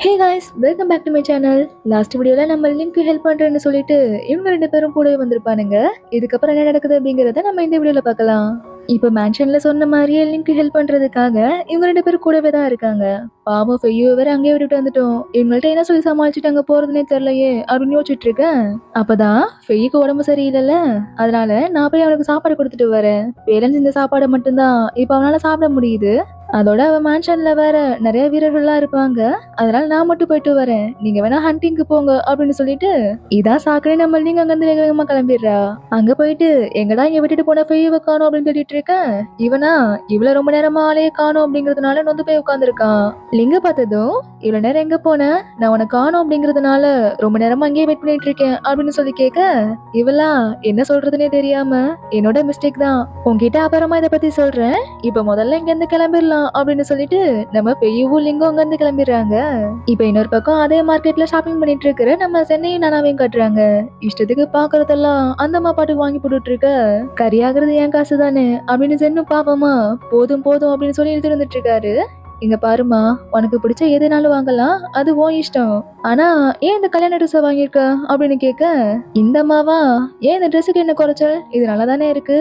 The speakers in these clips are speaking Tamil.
Hey guys, welcome back to my channel. Last வீடியோல நம்ம லிங்க் ஹெல்ப் பண்றேன்னு சொல்லிட்டு இவங்க ரெண்டு பேரும் கூடவே வந்திருப்பானுங்க. இதுக்கப்புறம் என்ன நடக்குது அப்படிங்கறத நம்ம இந்த வீடியோல பார்க்கலாம். இப்ப மேன்ஷன்ல சொன்ன மாதிரியே லிங்க் ஹெல்ப் பண்றதுக்காக இவங்க ரெண்டு பேரும் கூடவே தான் இருக்காங்க. பாவம் ஃபெய்யோ வேற அங்கேயே விட்டுட்டு வந்துட்டோம். இவங்கள்ட்ட என்ன சொல்லி சமாளிச்சுட்டு அங்க போறதுனே தெரியலையே அப்படின்னு யோசிச்சுட்டு இருக்கேன். அப்பதான் ஃபெய்யுக்கு உடம்பு சரியில்லைல்ல, அதனால நான் போய் அவனுக்கு சாப்பாடு கொடுத்துட்டு வரேன். பேலன்ஸ் இந்த சாப்பாடு மட்டும்தான் இப்ப அவனால சாப்பிட முடியுது. அதோட அவன் மேன்ஷன்ல வேற நிறைய வீரர்கள்லாம் இருப்பாங்க. அதனால நான் மட்டும் போயிட்டு வரேன், நீங்க வேணா ஹண்டிங்க்கு போங்க அப்படின்னு சொல்லிட்டு இதான் சாக்கடை நம்ம லிங்க் அங்க இருந்து வேக வேகமா கிளம்பிடுறா. அங்க போயிட்டு எங்கடா இங்க விட்டுட்டு போன ஃபெய்யுவை காணோம் அப்படின்னு சொல்லிட்டு இருக்கேன். இவனா இவ்வளவு ரொம்ப நேரமா ஆளையே காணோம் அப்படிங்கறதுனால நொந்து போய் உட்காந்துருக்கான். லிங்க பார்த்ததும் இவ்வளவு நேரம் எங்க போன, நான் உனக்கு காணோம் அப்படிங்கறதுனால ரொம்ப நேரமா அங்கேயே வெயிட் பண்ணிட்டு இருக்கேன் அப்படின்னு சொல்லி கேட்க, இவளா என்ன சொல்றதுனே தெரியாம என்னோட மிஸ்டேக் தான், உன்கிட்ட அப்புறமா இதை பத்தி சொல்றேன், இப்ப முதல்ல இங்க இருந்து கிளம்பிடலாம் அப்படின்னு சொல்லிட்டு நம்ம பெய்யவும் லிங்கம் அங்க இருந்து கிளம்பிடுறாங்க. இப்ப இன்னொரு பக்கம் அதே மார்க்கெட்ல ஷாப்பிங் பண்ணிட்டு இருக்கிற நம்ம சென்னையும் நானாவையும் காட்டுறாங்க. இஷ்டத்துக்கு பாக்குறதெல்லாம் அந்த அம்மா பாட்டுக்கு வாங்கி போட்டுட்டு இருக்க, கரியாகிறது என் காசு தானே அப்படின்னு சென்னு பாப்போமா, போதும் போதும் அப்படின்னு சொல்லி இழுத்துட்டு வந்துட்டு இருக்காரு. இங்க பாருமா, உனக்கு பிடிச்ச எதுனாலும் வாங்கலாம், அது உன் இஷ்டம். ஆனா ஏன் இந்த கல்யாண ட்ரெஸ் வாங்கியிருக்க அப்படின்னு கேட்க, இந்த அம்மாவா, ஏன் இந்த ட்ரெஸ்ஸுக்கு என்ன குறைச்சல், இது நல்லா தானே இருக்கு,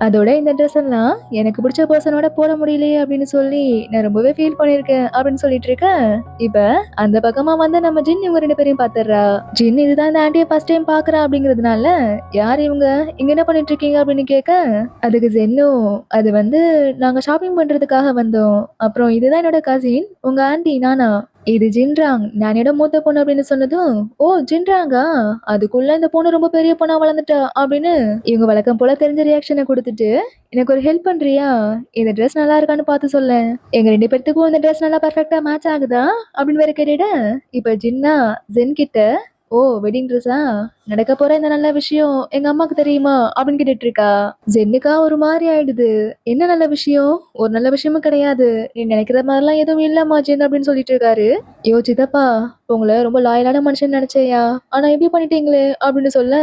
அதோட இந்த ட்ரெஸ் எல்லாம் எனக்கு பிடிச்ச பர்சனோட போட முடியலையே அப்படின்னு சொல்லி நான் ரொம்பவே ஃபீல் பண்ணிருக்கேன் அப்படின்னு சொல்லிட்டு இருக்கேன். இப்ப அந்த பக்கமா வந்து நம்ம ஜின் இவங்க ரெண்டு பேரையும் பாத்துறா. ஜின் இதுதான் இந்த ஆண்டியை ஃபர்ஸ்ட் டைம் பாக்குறா அப்படிங்கறதுனால, யார் இவங்க, இங்க என்ன பண்ணிட்டு இருக்கீங்க அப்படின்னு கேட்க, அதுக்கு ஜென்னும், அது வந்து நாங்க ஷாப்பிங் பண்றதுக்காக வந்தோம், அப்புறம் இதுதான் என்னோட கசின், உங்க ஆண்டி நானா, இது ஜின்ராங், நானோட மூத்த பொண்ணு அப்படின்னு சொன்னதும், ஓ ஜின்ராங்கா, அதுக்குள்ள இந்த பொண்ணு ரொம்ப பெரிய பொண்ணா வளர்ந்துட்டா அப்படின்னு இவங்க வழக்கம் போல தெரிஞ்ச ரியாக்ஷனை கொடுத்துட்டு, எனக்கு ஒரு ஹெல்ப் பண்றியா, இந்த ட்ரெஸ் நல்லா இருக்கான்னு பார்த்து சொல்ல, எங்க ரெண்டு பேர்த்துக்கும் இந்த ட்ரெஸ் நல்லா பர்ஃபெக்டா மேட்ச் ஆகுதா அப்படின்னு வேற கேட்டுட, இப்ப ஜின்னா ஜென் கிட்ட, ஓ வெட்டிங் ட்ரெஸ்ஸா, நடக்க போற இந்த நல்ல விஷயம் எங்க அம்மாக்கு தெரியுமா அப்படின்னு கேட்டுட்டு இருக்கா. ஜென்னுக்கா ஒரு மாதிரி ஆயிடுது. என்ன நல்ல விஷயம், ஒரு நல்ல விஷயமும் கிடையாது, நீ நினைக்கிற மாதிரிலாம் எதுவும் இல்லம்மா ஜென் அப்படின்னு சொல்லிட்டு இருக்காரு. யோ சித்தப்பா, உங்களை ரொம்ப லாயலான மனுஷன் நினைச்சேயா, ஆனா இப்படி பண்ணிட்டீங்களே அப்படின்னு சொல்ல,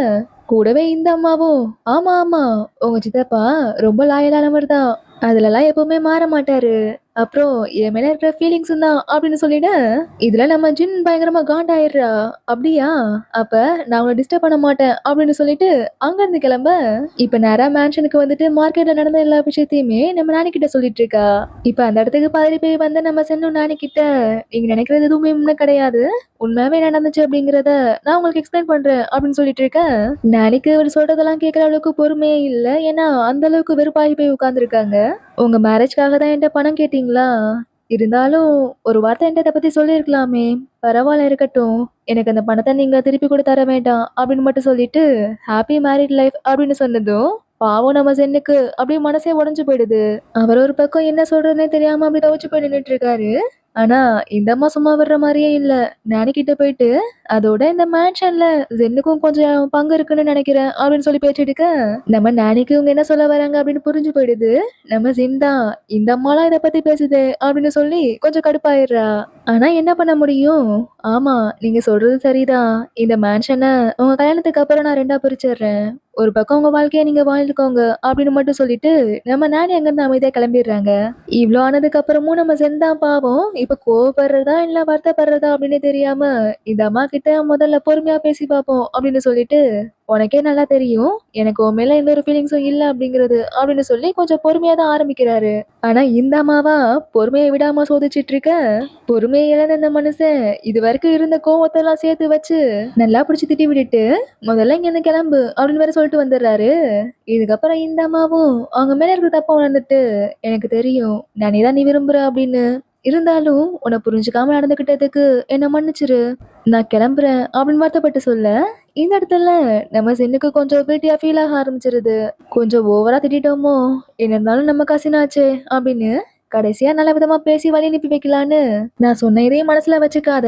கூடவே இந்த அம்மாவும், ஆமா ஆமா, உங்க சித்தப்பா ரொம்ப லாயலானவர் தான், அதுலலாம் எப்பவுமே மாற மாட்டாரு, அப்புறம் என் மேல இருக்கிற ஃபீலிங்ஸும் தான் அப்படின்னு சொல்லிட, இதுல நம்ம ஜின் பயங்கரமா காண்டாயிடுறா. அப்படியா, அப்ப நான் உங்களை டிஸ்டர்ப் பண்ண மாட்டேன் அப்படின்னு சொல்லிட்டு அங்க இருந்து கிளம்ப, இப்ப நேரா மேன்ஷனுக்கு வந்துட்டு மார்க்கெட்ல நடந்த எல்லா விஷயத்தையுமே நம்ம நானி கிட்ட சொல்லிட்டு இருக்கா. இப்ப அந்த இடத்துக்கு பதறி போய் வந்து நம்ம சென்னு நானி கிட்ட, நீங்க நினைக்கிறது எதுவுமே உண்மை கிடையாது, உண்மையாவே என்ன நடந்துச்சு அப்படிங்கறத நான் உங்களுக்கு எக்ஸ்பிளைன் பண்றேன் அப்படின்னு சொல்லிட்டு இருக்கேன். நாளைக்கு அவர் சொல்றதெல்லாம் கேட்கற அளவுக்கு பொறுமையே இல்ல, ஏன்னா அந்த அளவுக்கு வெறுப்பாகி போய் உட்கார்ந்துருக்காங்க. உங்க மேரேஜ்க்காக தான் என்கிட்ட பணம் கேட்டீங்களா, இருந்தாலும் ஒரு வார்த்தை என்கிட்ட இதை பத்தி சொல்லியிருக்கலாமே, பரவாயில்ல இருக்கட்டும், எனக்கு அந்த பணத்தை நீங்க திருப்பி கூட தர வேண்டாம் அப்படின்னு மட்டும் சொல்லிட்டு ஹாப்பி மேரிட் லைஃப் அப்படின்னு சொன்னதும், பாவம் நம்ம சென்னுக்கு அப்படியே மனசே உடைஞ்சு போயிடுது. அவர் ஒரு பக்கம் என்ன சொல்றதுன்னே தெரியாம அப்படி தவிச்சு போய் நின்னுட்டு இருக்காரு. ஆனா இந்த அம்மா சும்மா விடுற மாதிரியே இல்ல. நானி கிட்ட போயிட்டு, அதோட இந்த மேன்ஷன்ல ஜென்னுக்கும் கொஞ்சம் பங்கு இருக்குன்னு நினைக்கிறேன் அப்படின்னு சொல்லி பேச்சு எடுக்க, நம்ம நானிக்கு இவங்க என்ன சொல்ல வராங்க அப்படின்னு புரிஞ்சு போயிடுது. நம்ம ஜின் தான், இந்த அம்மாலாம் இதை பத்தி பேசுது அப்படின்னு சொல்லி கொஞ்சம் கடுப்பாயிடுறா. ஆனா என்ன பண்ண முடியும், ஆமா நீங்க சொல்றது சரிதான், இந்த மேன்ஷனை உங்க கல்யாணத்துக்கு அப்புறம் நான் ரெண்டா பிரிச்சிடுறேன், ஒரு பக்கம் உங்க வாழ்க்கையை நீங்க வாழ்ந்துக்கோங்க அப்படின்னு மட்டும் சொல்லிட்டு நம்ம நானி அங்கிருந்து அமைதியா கிளம்பிடுறாங்க. இவ்ளோ ஆனதுக்கு அப்புறமும் நம்ம செந்தா பாவம் இப்ப கோவப்படுறதா இல்ல வருத்தப்படுறதா அப்படின்னு தெரியாம, இந்த அம்மா கிட்ட முதல்ல பொறுமையா பேசி பார்ப்போம் அப்படின்னு சொல்லிட்டு, உனக்கே நல்லா தெரியும் எனக்கு உன் மேல எந்த ஒரு ஃபீலிங்ஸும் இல்ல அப்படிங்கிறது அப்படின்னு சொல்லி கொஞ்சம் பொறுமையா தான் ஆரம்பிக்கிறாரு. ஆனா இந்த அம்மாவா பொறுமையை விடாம சோதிச்சிட்டு இருக்க, பொறுமையை இழந்த இந்த மனுஷன் இது வரைக்கும் இருந்த கோவத்தெல்லாம் சேர்த்து வச்சு நல்லா பிடிச்சி திட்டி விட்டுட்டு, முதல்ல இங்க இருந்து கிளம்பு அப்படின்னு வேற சொல்லிட்டு வந்துடுறாரு. இதுக்கப்புறம் இந்த அம்மாவும் அவங்க மேல இருக்கிற தப்ப உணர்ந்துட்டு, எனக்கு தெரியும் நானே தான் நீ விரும்புற அப்படின்னு, இருந்தாலும் உன்னை புரிஞ்சுக்காம நடந்துகிட்டதுக்கு என்ன மன்னிச்சிரு, நான் கிளம்புறேன் அப்படின்னு வருத்தப்பட்டு சொல்ல, இந்த இடத்துல நம்ம சென்னுக்கு கொஞ்சம் கில்ட்டியா ஃபீல் ஆக ஆரம்பிச்சிருது. கொஞ்சம் ஓவரா திட்டிட்டோமோ, என்ன இருந்தாலும் நம்ம கசினாச்சே அப்படின்னு கடைசியா நல்ல விதமா பேசி வழி அனுப்பி வைக்கலான்னு, நான் சொன்ன இதையும் மனசுல வச்சுக்காத,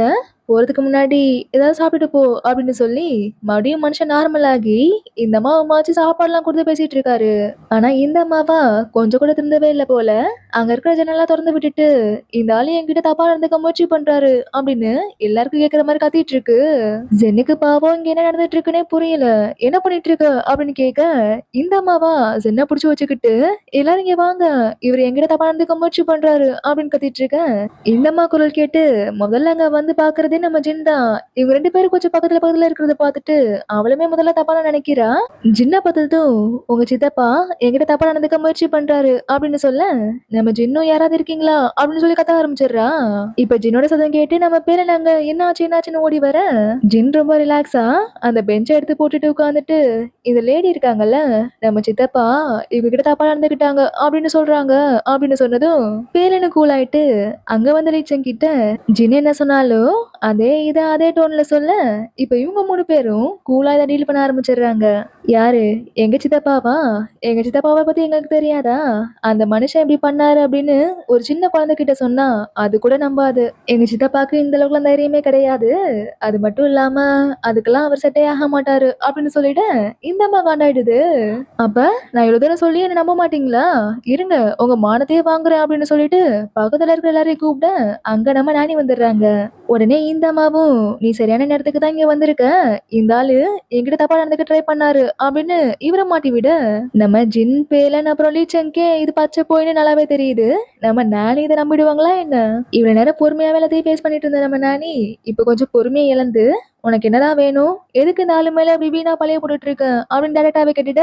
போறதுக்கு முன்னாடி ஏதாவது சாப்பிட்டுட்டு போ அப்படின்னு சொல்லி மறுபடியும் மனுஷன் நார்மல் ஆகி இந்த அம்மாவாச்சு சாப்பாடுலாம் கொடுத்து பேசிட்டு இருக்காரு. ஆனா இந்த அம்மாவா கொஞ்சம் கூட திருந்தவே இல்லை போல. அங்க இருக்கிற ஜன்னல்லாம் திறந்து விட்டுட்டு இந்த ஆளு என்கிட்ட தப்பா நடந்துக்க முயற்சி பண்றாரு அப்படின்னு எல்லாருக்கும் கேக்குற மாதிரி கத்திட்டு இருக்கு. ஜென்னுக்கு பாவம் இங்க என்ன நடந்துட்டு இருக்குன்னே புரியல. என்ன பண்ணிட்டு இருக்க அப்படின்னு கேட்க இந்த அம்மாவா ஜென்ன புடிச்சு வச்சுக்கிட்டு எல்லாரும் இங்க வாங்க, இவர் என்கிட்ட தப்பா நடந்துக்க முயற்சி பண்றாரு அப்படின்னு கத்திட்டு இருக்க. இந்த அம்மா குரல் கேட்டு முதல்ல அங்க வந்து பாக்குறதே நம்ம ஜின் தான். இவங்க 2 பேரும் கொஞ்சம் பக்கத்துல பக்கத்துல இருக்கிறத பார்த்துட்டு அவளுமே முதல்ல தப்பா நினைக்கிறா. ஜின்ன பார்த்ததும் உங்க சித்தப்பா என்கிட்ட தப்பா நடந்துக்க முயற்சி பண்றாரு அப்படின்னு சொல்ல நம்ம ஜின்னும் யாராவது இருக்கீங்களா அப்படின்னு சொல்லி கத்த ஆரம்பிச்சிடுறா. இப்ப ஜின்னோட சத்தம் கேட்டு நம்ம பேரு நாங்க என்னாச்சுன்னு ஓடி வர ஜின் ரொம்ப ரிலாக்ஸா அந்த பெஞ்சை எடுத்து போட்டுட்டு உட்காந்துட்டு இந்த லேடி இருக்காங்கல்ல நம்ம சித்தப்பா இவங்க கிட்ட தப்பா நடந்துக்கிட்டாங்க அப்படின்னு சொல்றாங்க அப்படின்னு சொன்னதும் பேரனு கூல் ஆயிட்டு அங்க வந்து லீச்சன் கிட்ட ஜின் என்ன சொன்னாலும் அதே டோன்ல சொல்ல இப்ப இவங்க 3 பேரும் கூலா இதை டீல் பண்ண ஆரம்பிச்சிடுறாங்க. யாரு? எங்க சித்தப்பாவா? எங்க சித்தப்பாவை பத்தி எங்களுக்கு தெரியாதா? அந்த மனுஷன் இப்படி பண்ணாரு அப்படின்னு ஒரு சின்ன குழந்தைகிட்ட சொன்னா அது கூட நம்பாது. எங்க சித்தப்பாக்கு இந்த அளவுக்குலாம் தைரியமே கிடையாது. அது மட்டும் இல்லாம அதுக்கெல்லாம் அவர் செட்டே ஆக மாட்டாரு அப்படின்னு சொல்லிட்டு இந்த அம்மா காண்டாயிடுது. அப்ப நான் இவ்வளவு தூரம் சொல்லி என்ன நம்ப மாட்டீங்களா? இருங்க உங்க மானத்தையே வாங்குறேன் அப்படின்னு சொல்லிட்டு பக்கத்துல இருக்கிற எல்லாரையும் கூப்பிட அங்க நம்ம நானி வந்துடுறாங்க. உடனே இந்த அம்மாவும் நீ சரியான நேரத்துக்கு தான் இங்க வந்திருக்க. இந்த ஆளு என்கிட்ட தப்பா நடந்துக்க ட்ரை பண்ணாரு அப்படின்னு இவரை மாட்டி விட நம்ம ஜின் பேலன் அப்புறம் லீச்சங்கே இது பச்சை போயின்னு நல்லாவே தெரியுது. நம்ம நானி இதை நம்பிடுவாங்களா என்ன? இவ்வளவு நேரம் பொறுமையாவே எல்லாத்தையும் ஃபேஸ் பண்ணிட்டு இருந்த நம்ம நானி இப்ப கொஞ்சம் பொறுமையை இழந்து உனக்கு என்னதான் வேணும், எதுக்கு இந்த ஆளு மேல இப்படி வீணா பழைய போட்டுட்டு இருக்க அப்படின்னு டைரக்டாவே கேட்டுட்ட.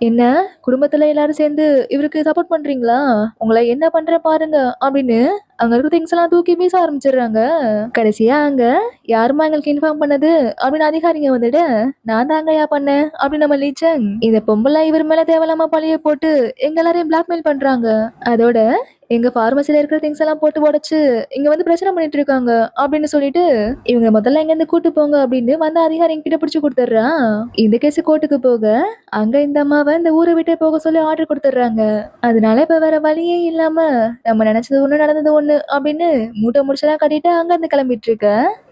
என்ன குடும்பத்துல எல்லாரும் சேர்ந்து இவருக்கு சப்போர்ட் பண்றீங்களா? உங்களை என்ன பண்ற பாருங்க அப்படின்னு அங்க இருக்க திங்ஸ் எல்லாம் தூக்கி வீச ஆரம்பிச்சிடுறாங்க. கடைசியா அங்க யாருமா எங்களுக்கு இன்ஃபார்ம் பண்ணது அப்படின்னு அதிகாரிங்க வந்துட்டு நான் தாங்கயா பண்ணேன் அப்படின்னு நம்ம லீச்சன் இந்த பொம்பளை இவர் மேல தேவையில்லாம பழிய போட்டு எங்க எல்லாரையும் பிளாக்மெயில் பண்றாங்க. அதோட எங்க பார்மசில இருக்கிற திங்ஸ் எல்லாம் போட்டு உடைச்சு இங்க வந்து பிரச்சனை பண்ணிட்டு இருக்காங்க அப்படின்னு சொல்லிட்டு இவங்க முதல்ல இங்க இருந்து கூட்டு போங்க அப்படின்னு வந்து அதிகாரி கிட்ட பிடிச்சு கொடுத்துட்றா. இந்த கேஸ் கோர்ட்டுக்கு போக அங்க இந்த அம்மாவை இந்த ஊரை விட்டு போக சொல்லி ஆர்டர் கொடுத்துட்றாங்க. அதனால இப்ப வேற வழியே இல்லாம நம்ம நினைச்சது ஒண்ணு நடந்தது ஒண்ணு அப்படின்னு மூட்டை முடிச்செல்லாம் கட்டிட்டு அங்க இருந்து கிளம்பிட்டு இருக்க.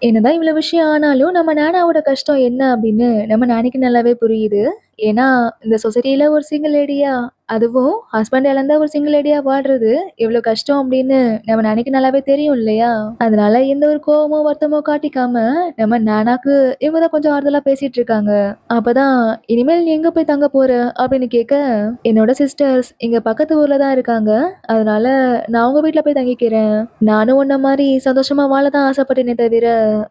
என்னதான் இவ்வளவு விஷயம் ஆனாலும் நம்ம நானாவோட கஷ்டம் என்ன அப்படின்னு நம்ம நாளைக்கு நல்லாவே புரியுது. ஏன்னா இந்த சொசைட்டில ஒரு சிங்கிள் லேடியா, அதுவும் ஹஸ்பண்ட் இழந்த ஒரு சிங்கிள் லேடியா வாழ்றது எவ்வளவு கஷ்டம் அப்படின்னு நம்ம நாளைக்கு நல்லாவே தெரியும் இல்லையா? அதனால எந்த ஒரு கோவமோ வருத்தமோ காட்டிக்காம நம்ம நானாக்கு இவங்கதான் கொஞ்சம் ஆறுதலா பேசிட்டு இருக்காங்க. அப்பதான் இனிமேல் நீ எங்க போய் தங்க போற அப்படின்னு கேட்க என்னோட சிஸ்டர்ஸ் இங்க பக்கத்து ஊர்ல தான் இருக்காங்க. அதனால நான் உங்க வீட்டுல போய் தங்கிக்கிறேன். நானும் உன்ன மாதிரி சந்தோஷமா வாழதான் ஆசைப்பட்டேனே தவிர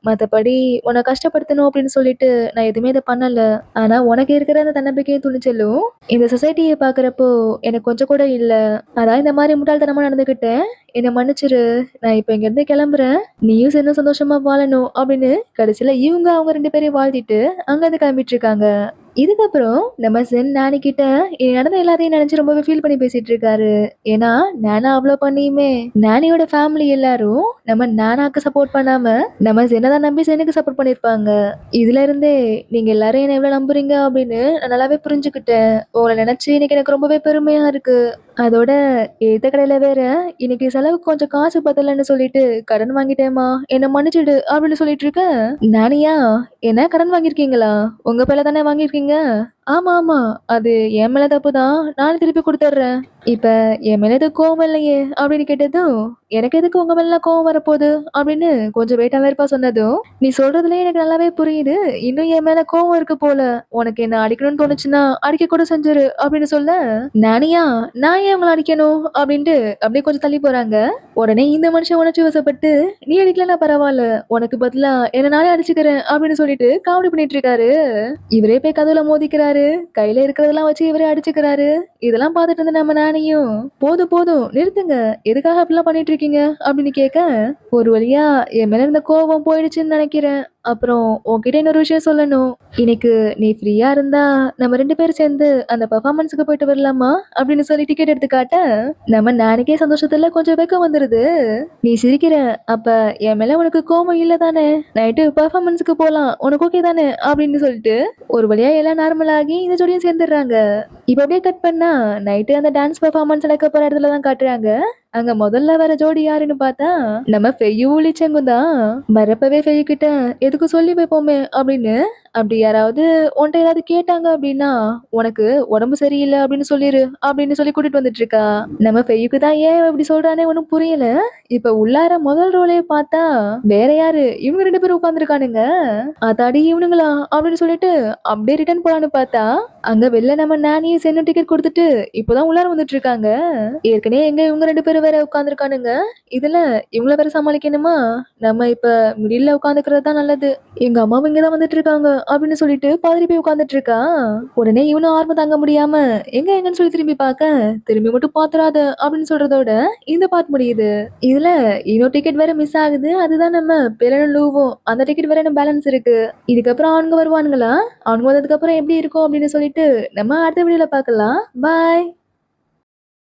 மத்தபடி உன்னை கஷ்டப்படுத்தணும் அப்படின்னு சொல்லிட்டு நான் எதுவுமே இதை பண்ணல. ஆனா உனக்கு இருக்கிற அந்த தன்னம்பிக்கையும் துணிச்சலும் இந்த சொசைட்டியை பாக்குறப்போ எனக்கு கொஞ்சம் கூட இல்ல. அதான் இந்த மாதிரி முட்டாள்தனமா நடந்துகிட்டேன், என்னை மன்னிச்சிரு. நான் இப்ப இங்க இருந்து கிளம்புறேன். நீயும் சேர்ந்து சந்தோஷமா வாழணும் அப்படின்னு கடைசியில இவங்க அவங்க 2 பேரையும் வாழ்த்திட்டு அங்க இருந்து கிளம்பிட்டு இருக்காங்க. இதுக்கப்புறம் நம்ம சென் நானி கிட்ட நடந்த எல்லாத்தையும் நினைச்சு ரொம்பவே ஃபீல் பண்ணி பேசிட்டு இருக்காரு. ஏன்னா நானா அவ்வளவு பண்ணியுமே நானியோட ஃபேமிலி எல்லாரும் நம்ம நானாக்கு சப்போர்ட் பண்ணாம நம்ம சென்னதான் நம்பி சென்னுக்கு சப்போர்ட் பண்ணிருப்பாங்க. இதுல இருந்தே நீங்க எல்லாரும் என்ன எவ்வளவு நம்புறீங்க அப்படின்னு நான் நல்லாவே புரிஞ்சுக்கிட்டேன். உங்களை நினைச்சு இன்னைக்கு எனக்கு ரொம்பவே பெருமையா இருக்கு. அதோட ஏத்த கடையில வேற இன்னைக்கு செலவுக்கு கொஞ்சம் காசு பத்தலன்னு சொல்லிட்டு கடன் வாங்கிட்டேமா, என்ன மன்னிச்சிடு அப்படின்னு சொல்லிட்டு இருக்க. நானியா என்ன கடன் வாங்கியிருக்கீங்களா? உங்க பேர்ல தானே வாங்கியிருக்கீங்க? ஆமா ஆமா, அது என் மேல தப்பு தான், நானும் திருப்பி கொடுத்துட்றேன். இப்ப என் மேல எதுவும் கோவம் இல்லையே அப்படின்னு கேட்டதும் எனக்கு எதுக்கு உங்க மேல கோவம் வரப்போகுது அப்படின்னு கொஞ்சம் வெயிட்டா வேறுப்பா சொன்னதும் நீ சொல்றதுல எனக்கு நல்லாவே புரியுது, இன்னும் என் மேல கோவம் இருக்கு போல. உனக்கு என்ன அடிக்கணும்னு தோணுச்சுன்னா அடிக்க கூட செஞ்சிரு அப்படின்னு சொல்ல நானியா நான் ஏன் உங்களை அடிக்கணும் அப்படின்ட்டு அப்படியே கொஞ்சம் தள்ளி போறாங்க. உடனே இந்த மனுஷன் உணர்ச்சி வசப்பட்டு நீ அடிக்கலன்னா பரவாயில்ல, உனக்கு பதிலா என்ன நானே அடிச்சுக்கிறேன் அப்படின்னு சொல்லிட்டு காமெடி பண்ணிட்டு இருக்காரு. இவரே போய் கதவுல மோதிக்கிறாரு, கையில இருக்கிறதெல்லாம் வச்சு இவரே அடிச்சுக்கிறாரு. இதெல்லாம் பார்த்துட்டு இருந்த நம்ம நானியும் போதும் போதும் நிறுத்துங்க, எதுக்காக அப்படிலாம் பண்ணிட்டு இருக்கீங்க அப்படின்னு கேட்க ஒரு வழியா என் மேல இருந்த கோபம் போயிடுச்சுன்னு நினைக்கிறேன். அப்புறம் உன்கிட்ட இன்னொரு விஷயம் சொல்லணும். இன்னைக்கு நீ ஃப்ரீயா இருந்தா நம்ம 2 பேரும் சேர்ந்து அந்த பெர்ஃபார்மன்ஸுக்கு போயிட்டு வரலாமா அப்படின்னு சொல்லி டிக்கெட் எடுத்து காட்ட நம்ம நாளைக்கே சந்தோஷத்துல கொஞ்சம் வெக்கம் வந்துருது. நீ சிரிக்கிற, அப்ப என் மேல உனக்கு கோபம் இல்ல தானே? நைட்டு பெர்ஃபார்மன்ஸுக்கு போலாம், உனக்கு ஓகே தானே அப்படின்னு சொல்லிட்டு ஒரு வழியா எல்லாம் நார்மல் ஆகி இந்த ஜோடியும் சேர்ந்துடுறாங்க. இப்ப அப்படியே கட் பண்ணா நைட்டு அந்த டான்ஸ் பெர்ஃபார்மன்ஸ் நடக்க போற இடத்துல தான் காட்டுறாங்க. அங்க முதல்ல வர ஜோடி யாருன்னு பார்த்தா நம்ம ஃபெய்யும் இளிச்சங்கும் தான். வரப்பவே ஃபெய்யு கிட்ட எதுக்கு சொல்லி வைப்போமே அப்படின்னு, அப்படி யாராவது உன்ட்ட ஏதாவது கேட்டாங்க அப்படின்னா உனக்கு உடம்பு சரியில்லை அப்படின்னு சொல்லிரு அப்படின்னு சொல்லி கூட்டிட்டு வந்துட்டு இருக்கா. நம்ம ஃபெய்யுக்கு தான் ஏன் இப்படி சொல்றானே ஒன்றும் புரியல. இப்ப உள்ளார முதல் ரோலே பார்த்தா வேற யாரு, இவங்க 2 பேரும் உட்கார்ந்துருக்கானுங்க. அதாடி இவனுங்களா அப்படின்னு சொல்லிட்டு அப்படியே ரிட்டர்ன் போலான்னு பார்த்தா அங்க வெளில நம்ம நானியும் சென்னும் டிக்கெட் கொடுத்துட்டு இப்போதான் உள்ளார வந்துட்டு இருக்காங்க. ஏற்கனவே எங்க இவங்க 2 பேரும் வேற உட்கார்ந்துருக்கானுங்க. இதுல இவங்கள வேற சமாளிக்கணுமா? நம்ம இப்ப மிடில்ல உட்காந்துக்கிறது தான் நல்லது. எங்க அம்மாவும் இங்கதான் வந்துட்டு இருக்காங்க அப்படின்னு சொல்லிட்டு பதறி போய் உட்கார்ந்துட்டு இருக்கா. உடனே இவனும் ஆர்வம் தாங்க முடியாம எங்கன்னு சொல்லி திரும்பி பார்க்க, திரும்பி மட்டும் பாத்துறாத அப்படின்னு சொல்றதோட இந்த பார்ட் முடியுது. இதுல இன்னொரு டிக்கெட் வேற மிஸ் ஆகுது. அதுதான் நம்ம பெலனும் லூவும். அந்த டிக்கெட் வேற இன்னும் பேலன்ஸ் இருக்கு. இதுக்கப்புறம் அவனுங்க வருவானுங்களா? அவனுங்க வந்ததுக்கு அப்புறம் எப்படி இருக்கும் அப்படின்னு சொல்லிட்டு நம்ம அடுத்த வீடியோல பார்க்கலாம். பாய்.